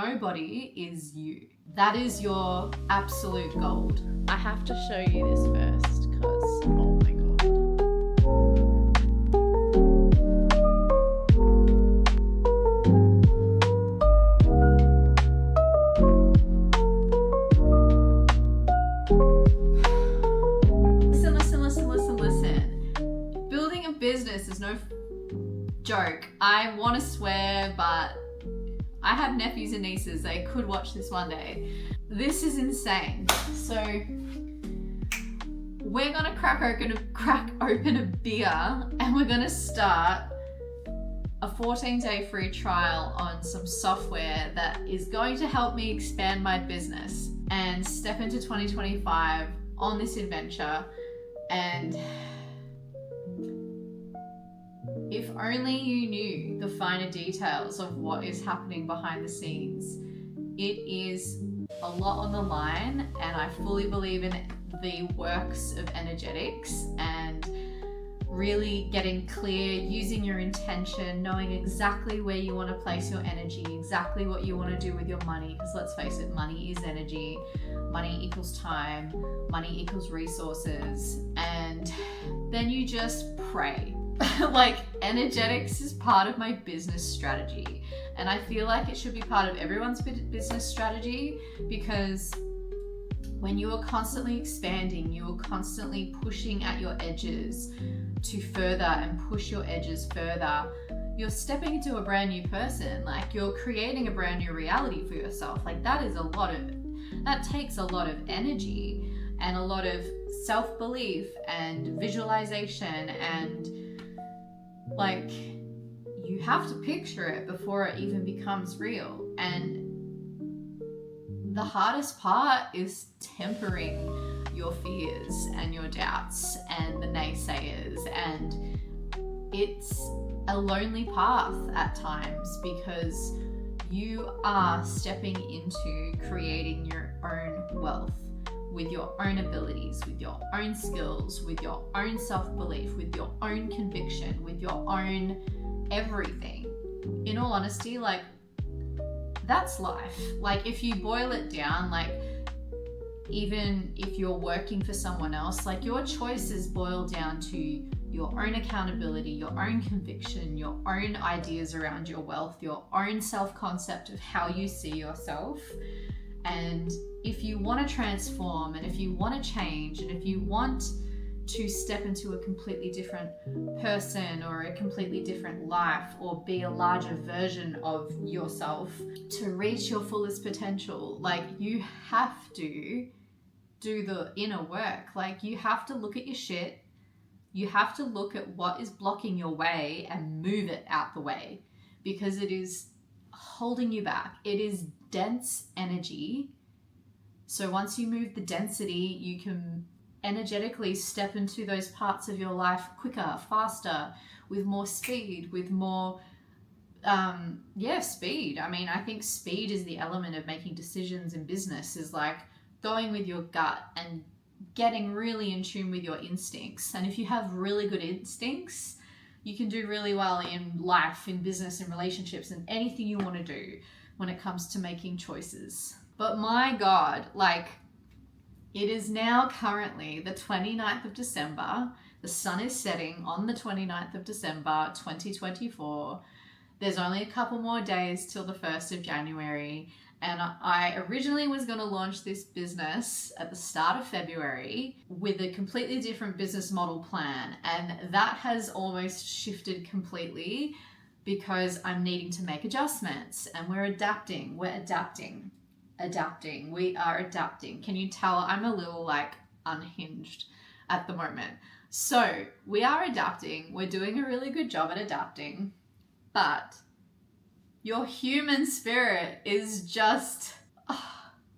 nobody is you. That is your absolute gold. I have to show you this first because, oh my God. Listen. Building a business is no joke. I want to swear, but I have nephews and nieces. They could watch this one day. This is insane. So we're gonna crack open a beer and we're gonna start a 14-day free trial on some software that is going to help me expand my business and step into 2025 on this adventure. And if only you knew the finer details of what is happening behind the scenes. It is a lot on the line, and I fully believe in the works of energetics and really getting clear, using your intention, knowing exactly where you want to place your energy, exactly what you want to do with your money. Because let's face it, money is energy. Money equals time. Money equals resources. And then you just pray. Like, energetics is part of my business strategy, and I feel like it should be part of everyone's business strategy, because when you are constantly expanding, you are constantly pushing at your edges to further and push your edges further. You're stepping into a brand new person, like you're creating a brand new reality for yourself. Like that takes a lot of energy and a lot of self-belief and visualization, and like you have to picture it before it even becomes real. And the hardest part is tempering your fears and your doubts and the naysayers, and it's a lonely path at times because you are stepping into creating your own wealth with your own abilities, with your own skills, with your own self-belief, with your own conviction, with your own everything. In all honesty, like, that's life. Like, if you boil it down, like, even if you're working for someone else, like, your choices boil down to your own accountability, your own conviction, your own ideas around your wealth, your own self-concept of how you see yourself. And if you want to transform, and if you want to change, and if you want to step into a completely different person or a completely different life, or be a larger version of yourself to reach your fullest potential, like, you have to do the inner work. Like, you have to look at your shit. You have to look at what is blocking your way and move it out the way, because it is holding you back. It is dense energy. So once you move the density, you can energetically step into those parts of your life quicker, faster, with more speed, with more speed. I mean, I think speed is the element of making decisions in business, is like going with your gut and getting really in tune with your instincts. And if you have really good instincts, you can do really well in life, in business, in relationships, and anything you want to do when it comes to making choices. But my God, like, it is now currently the 29th of December. The sun is setting on the 29th of December, 2024. There's only a couple more days till the 1st of January. And I originally was going to launch this business at the start of February with a completely different business model plan. And that has almost shifted completely because I'm needing to make adjustments, and we're adapting. We are adapting. Can you tell I'm a little like unhinged at the moment? So we are adapting. We're doing a really good job at adapting, but your human spirit is just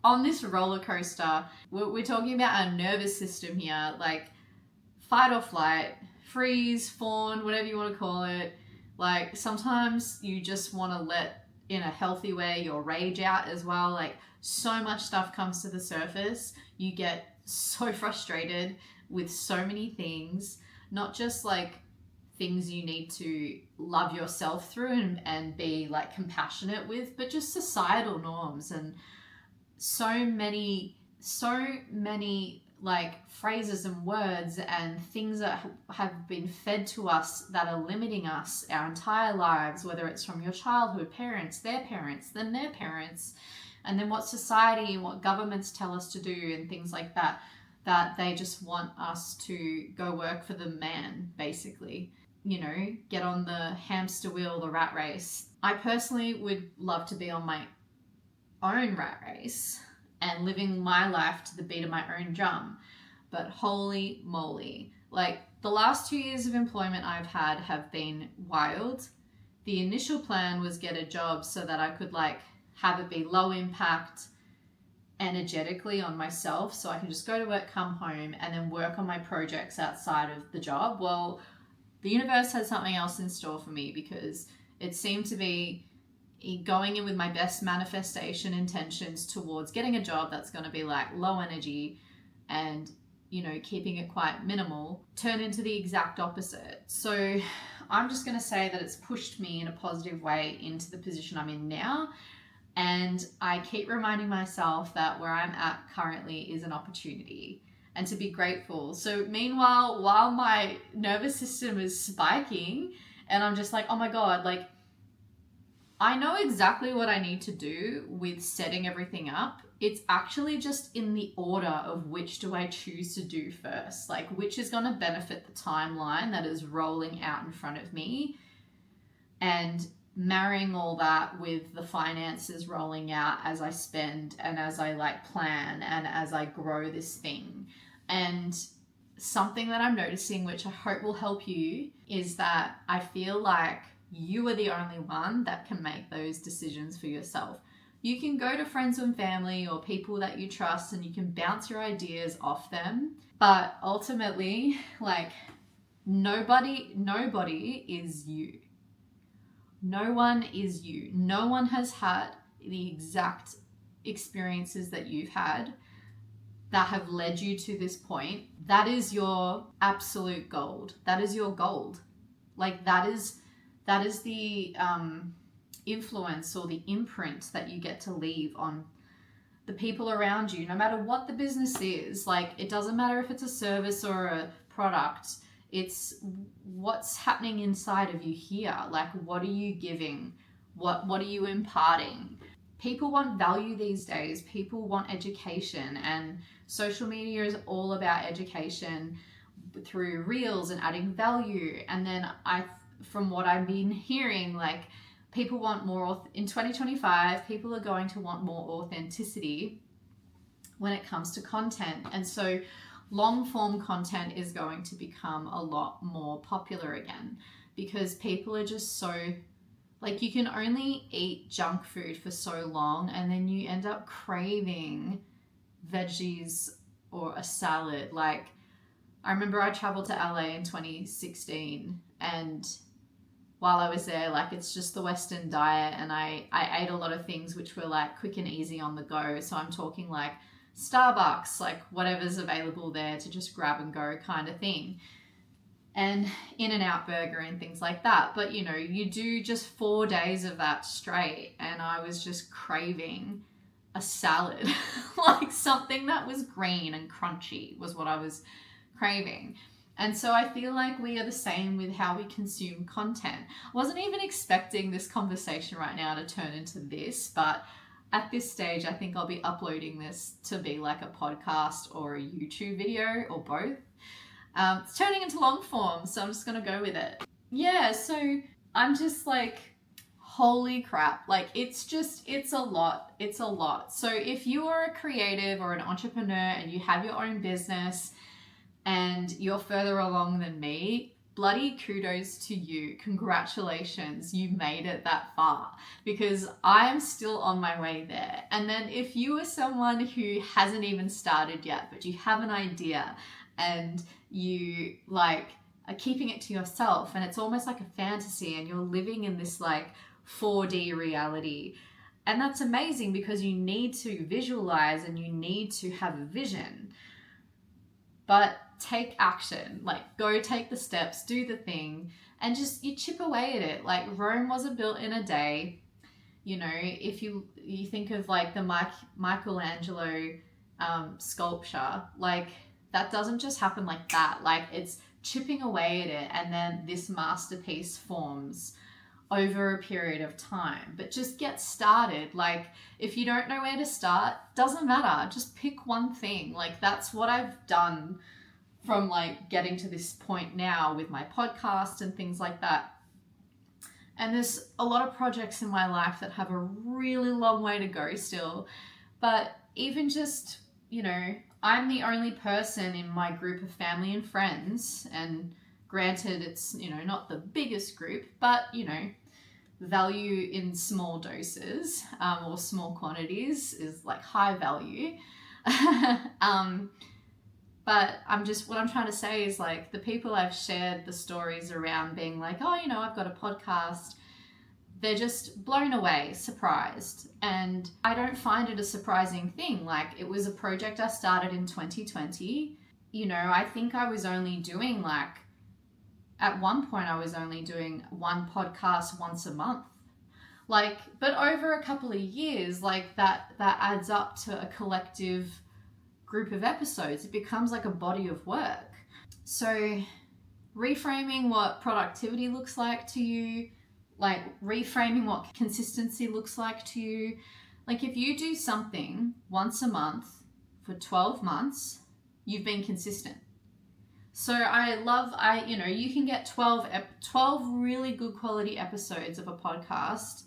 on this roller coaster. We're talking about our nervous system here, like fight or flight, freeze, fawn, whatever you want to call it. Like, sometimes you just want to let, in a healthy way, your rage out as well. Like, so much stuff comes to the surface. You get so frustrated with so many things, not just like things you need to love yourself through and be like compassionate with, but just societal norms and so many like phrases and words and things that have been fed to us that are limiting us our entire lives, whether it's from your childhood, parents, then their parents, and then what society and what governments tell us to do and things like that, that they just want us to go work for the man, basically. You know, get on the hamster wheel, the rat race. I personally would love to be on my own rat race and living my life to the beat of my own drum. But holy moly, like the last 2 years of employment I've had have been wild. The initial plan was get a job so that I could like have it be low impact energetically on myself, so I can just go to work, come home, and then work on my projects outside of the job. Well, the universe has something else in store for me, because it seemed to be going in with my best manifestation intentions towards getting a job that's going to be like low energy and, you know, keeping it quite minimal, turn into the exact opposite. So I'm just going to say that it's pushed me in a positive way into the position I'm in now. And I keep reminding myself that where I'm at currently is an opportunity and to be grateful. So meanwhile, while my nervous system is spiking and I'm just like, oh my God, like I know exactly what I need to do with setting everything up. It's actually just in the order of which do I choose to do first, like which is going to benefit the timeline that is rolling out in front of me, and marrying all that with the finances rolling out as I spend and as I like plan and as I grow this thing. And something that I'm noticing, which I hope will help you, is that I feel like you are the only one that can make those decisions for yourself. You can go to friends and family or people that you trust and you can bounce your ideas off them. But ultimately, like nobody is you. No one is you. No one has had the exact experiences that you've had that have led you to this point. That is your absolute gold. That is your gold. Like that is the influence or the imprint that you get to leave on the people around you, no matter what the business is. Like it doesn't matter if it's a service or a product. It's what's happening inside of you here. Like, what are you giving? What are you imparting? People want value these days. People want education, and social media is all about education through reels and adding value. And then from what I've been hearing, like people want more in 2025, people are going to want more authenticity when it comes to content. And so long form content is going to become a lot more popular again, because people are just so, like, you can only eat junk food for so long and then you end up craving veggies or a salad. Like I remember I traveled to LA in 2016, and while I was there, like it's just the Western diet, and I ate a lot of things which were like quick and easy on the go. So I'm talking like Starbucks, like whatever's available there to just grab and go kind of thing, and In-N-Out Burger and things like that. But you know, you do just 4 days of that straight and I was just craving a salad, like something that was green and crunchy was what I was craving. And so I feel like we are the same with how we consume content. I wasn't even expecting this conversation right now to turn into this, but at this stage, I think I'll be uploading this to be like a podcast or a YouTube video or both. It's turning into long form, so I'm just going to go with it. Yeah, so I'm just like, holy crap. Like it's a lot. It's a lot. So if you are a creative or an entrepreneur and you have your own business and you're further along than me, bloody kudos to you. Congratulations, you made it that far, because I'm still on my way there. And then if you are someone who hasn't even started yet, but you have an idea and you like are keeping it to yourself and it's almost like a fantasy and you're living in this like 4D reality, and that's amazing because you need to visualize and you need to have a vision. But take action, like go take the steps, do the thing, and just you chip away at it. Like Rome wasn't built in a day. You know, if you think of like the Michelangelo sculpture, like that doesn't just happen like that. Like it's chipping away at it, and then this masterpiece forms over a period of time. But just get started. Like if you don't know where to start, doesn't matter, just pick one thing. Like that's what I've done from like getting to this point now with my podcast and things like that. And there's a lot of projects in my life that have a really long way to go still. But even just, you know, I'm the only person in my group of family and friends, and granted it's, you know, not the biggest group, but, you know, value in small doses or small quantities is like high value. But what I'm trying to say is like the people I've shared the stories around being like, oh, you know, I've got a podcast, they're just blown away, surprised. And I don't find it a surprising thing. Like it was a project I started in 2020. You know, I think I was only doing like, at one point I was only doing one podcast once a month. Like, but over a couple of years, like that adds up to a collective group of episodes. It becomes like a body of work. So reframing what productivity looks like to you, like reframing what consistency looks like to you. Like if you do something once a month for 12 months, you've been consistent. So you know, you can get 12 really good quality episodes of a podcast,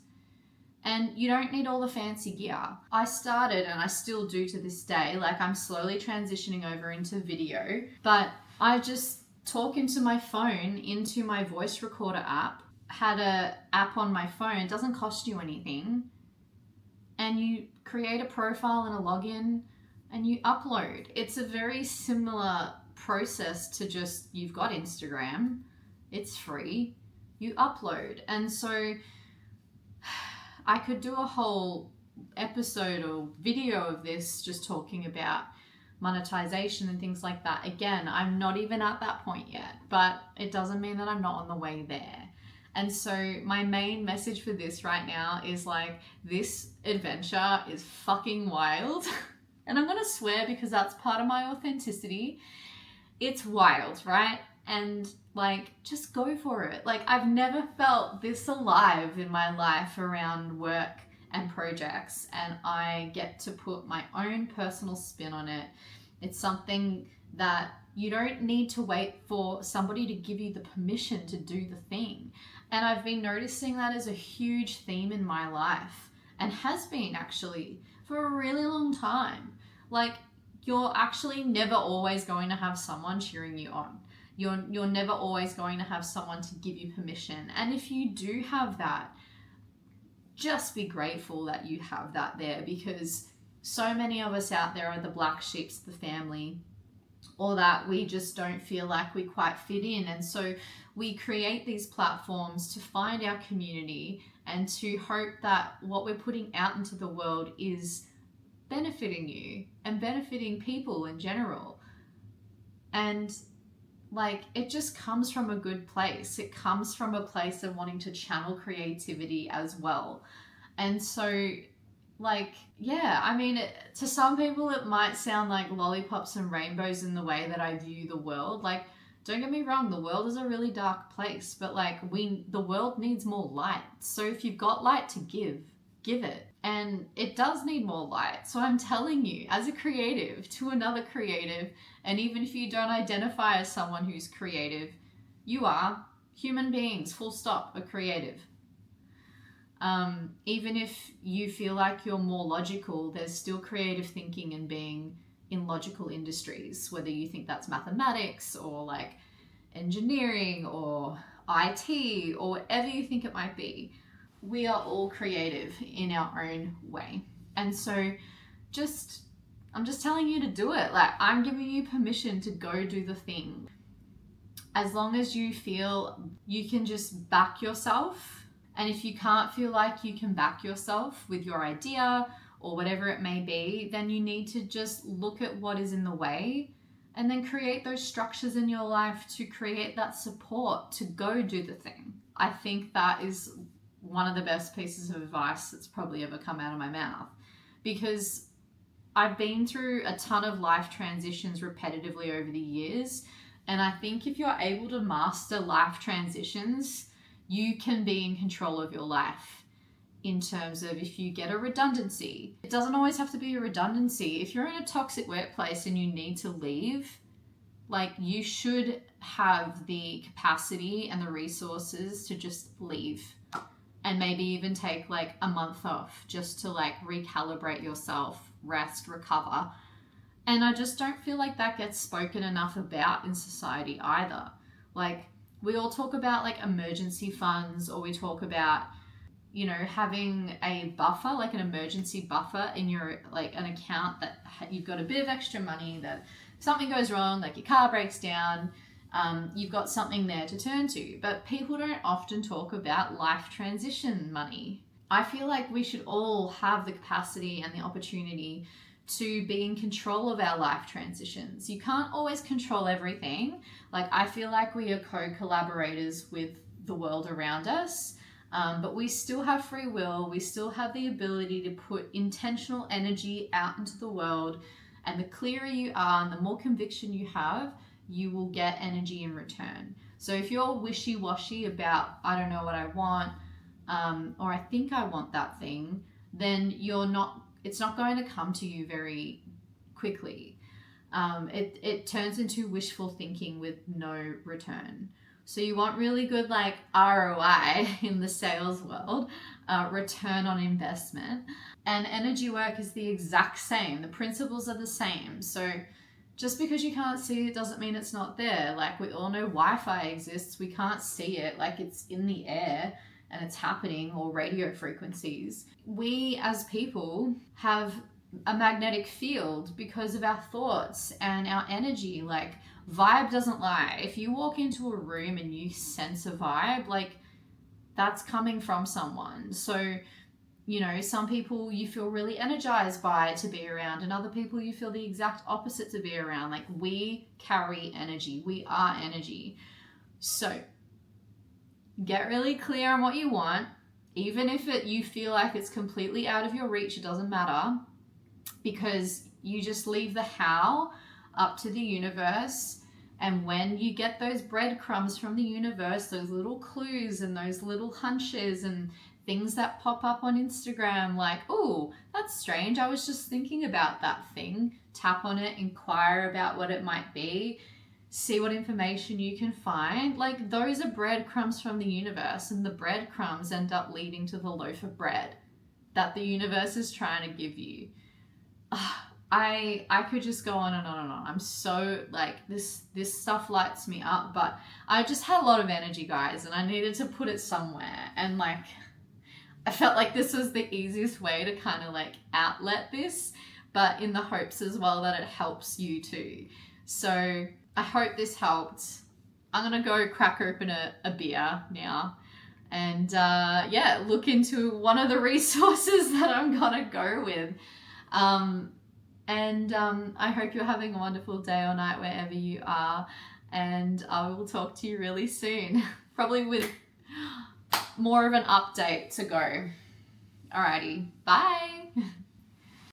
and you don't need all the fancy gear. I started, and I still do to this day, like I'm slowly transitioning over into video, but I just talk into my phone, into my voice recorder app, had a app on my phone, it doesn't cost you anything, and you create a profile and a login and you upload. It's a very similar process to just, you've got Instagram, it's free, you upload. And so I could do a whole episode or video of this just talking about monetization and things like that. Again, I'm not even at that point yet, but it doesn't mean that I'm not on the way there. And so my main message for this right now is like, this adventure is fucking wild. And I'm gonna swear because that's part of my authenticity. It's wild, right? And like, just go for it. Like, I've never felt this alive in my life around work and projects, and I get to put my own personal spin on it. It's something that you don't need to wait for somebody to give you the permission to do the thing. And I've been noticing that as a huge theme in my life, and has been actually for a really long time. Like, you're actually never always going to have someone cheering you on. You're never always going to have someone to give you permission. And if you do have that, just be grateful that you have that there, because so many of us out there are the black sheeps of the family, or that we just don't feel like we quite fit in. And so we create these platforms to find our community and to hope that what we're putting out into the world is benefiting you and benefiting people in general. And like, it just comes from a good place. It comes from a place of wanting to channel creativity as well. And so, like, yeah, I mean, to some people it might sound like lollipops and rainbows in the way that I view the world. Like, don't get me wrong, the world is a really dark place, but like, the world needs more light. So if you've got light to give it. And it does need more light. So I'm telling you, as a creative to another creative, and even if you don't identify as someone who's creative, you are. Human beings, full stop, are creative. Even if you feel like you're more logical, there's still creative thinking and being in logical industries, whether you think that's mathematics or like engineering or IT or whatever you think it might be. We are all creative in our own way. And so I'm just telling you to do it. Like, I'm giving you permission to go do the thing. As long as you feel you can just back yourself. And if you can't feel like you can back yourself with your idea or whatever it may be, then you need to just look at what is in the way and then create those structures in your life to create that support to go do the thing. I think that is one of the best pieces of advice that's probably ever come out of my mouth, because I've been through a ton of life transitions repetitively over the years. And I think if you're able to master life transitions, you can be in control of your life in terms of if you get a redundancy. It doesn't always have to be a redundancy. If you're in a toxic workplace and you need to leave, like, you should have the capacity and the resources to just leave, and maybe even take like a month off just to like recalibrate yourself, rest, recover. And I just don't feel like that gets spoken enough about in society either. Like, we all talk about like emergency funds, or we talk about, you know, having a buffer, like an emergency buffer in your, like an account that you've got a bit of extra money that if something goes wrong, like your car breaks down, you've got something there to turn to. But people don't often talk about life transition money. I feel like we should all have the capacity and the opportunity to be in control of our life transitions. You can't always control everything. Like, I feel like we are co-collaborators with the world around us, but we still have free will. We still have the ability to put intentional energy out into the world. And the clearer you are and the more conviction you have, you will get energy in return. So if you're wishy-washy about, I don't know what I want, or I think I want that thing, then it's not going to come to you very quickly. It turns into wishful thinking with no return. So you want really good like ROI in the sales world, return on investment. And energy work is the exact same. The principles are the same. So just because you can't see it doesn't mean it's not there. Like, we all know Wi-Fi exists. We can't see it. Like, it's in the air and it's happening, or radio frequencies. We as people have a magnetic field because of our thoughts and our energy. Like, vibe doesn't lie. If you walk into a room and you sense a vibe, like, that's coming from someone. So, you know, some people you feel really energized by to be around, and other people you feel the exact opposite to be around. Like, we carry energy. We are energy. So get really clear on what you want. Even if you feel like it's completely out of your reach, it doesn't matter, because you just leave the how up to the universe. And when you get those breadcrumbs from the universe, those little clues and those little hunches and things that pop up on Instagram, like, oh, that's strange, I was just thinking about that thing. Tap on it, inquire about what it might be, see what information you can find. Like, those are breadcrumbs from the universe, and the breadcrumbs end up leading to the loaf of bread that the universe is trying to give you. I could just go on and on and on. I'm so, like, this stuff lights me up, but I just had a lot of energy, guys, and I needed to put it somewhere. And like, I felt like this was the easiest way to kind of like outlet this, but in the hopes as well that it helps you too. So I hope this helped. I'm gonna go crack open a beer now and look into one of the resources that I'm gonna go with. I hope you're having a wonderful day or night wherever you are, and I will talk to you really soon, probably with more of an update to go. Alrighty, bye.